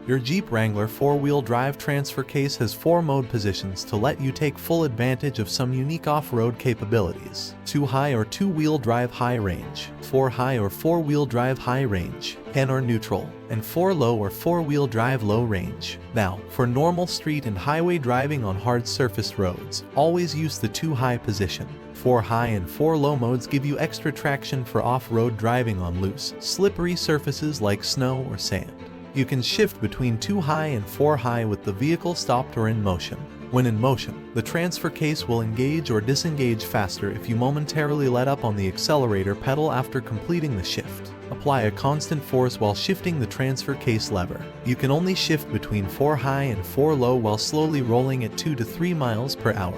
Your Jeep Wrangler 4-wheel drive transfer case has 4 mode positions to let you take full advantage of some unique off-road capabilities. 2 high or 2-wheel drive high range, 4 high or 4-wheel drive high range, N or neutral, and 4 low or 4-wheel drive low range. Now, for normal street and highway driving on hard surfaced roads, always use the 2 high position. 4 high and 4 low modes give you extra traction for off-road driving on loose, slippery surfaces like snow or sand. You can shift between 2 high and 4 high with the vehicle stopped or in motion. When in motion, the transfer case will engage or disengage faster if you momentarily let up on the accelerator pedal after completing the shift. Apply a constant force while shifting the transfer case lever. You can only shift between 4 high and 4 low while slowly rolling at 2 to 3 miles per hour.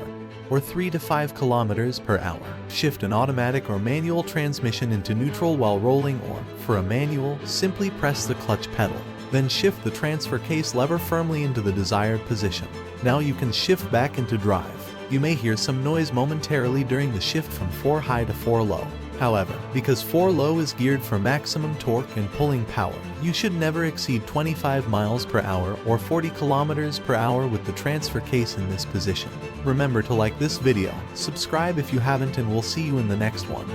Or 3 to 5 kilometers per hour. Shift an automatic or manual transmission into neutral while rolling, or, for a manual, simply press the clutch pedal. Then shift the transfer case lever firmly into the desired position. Now you can shift back into drive. You may hear some noise momentarily during the shift from 4 high to 4 low. However, because 4 low is geared for maximum torque and pulling power, you should never exceed 25 miles per hour or 40 kilometers per hour with the transfer case in this position. Remember to like this video, subscribe if you haven't, and we'll see you in the next one.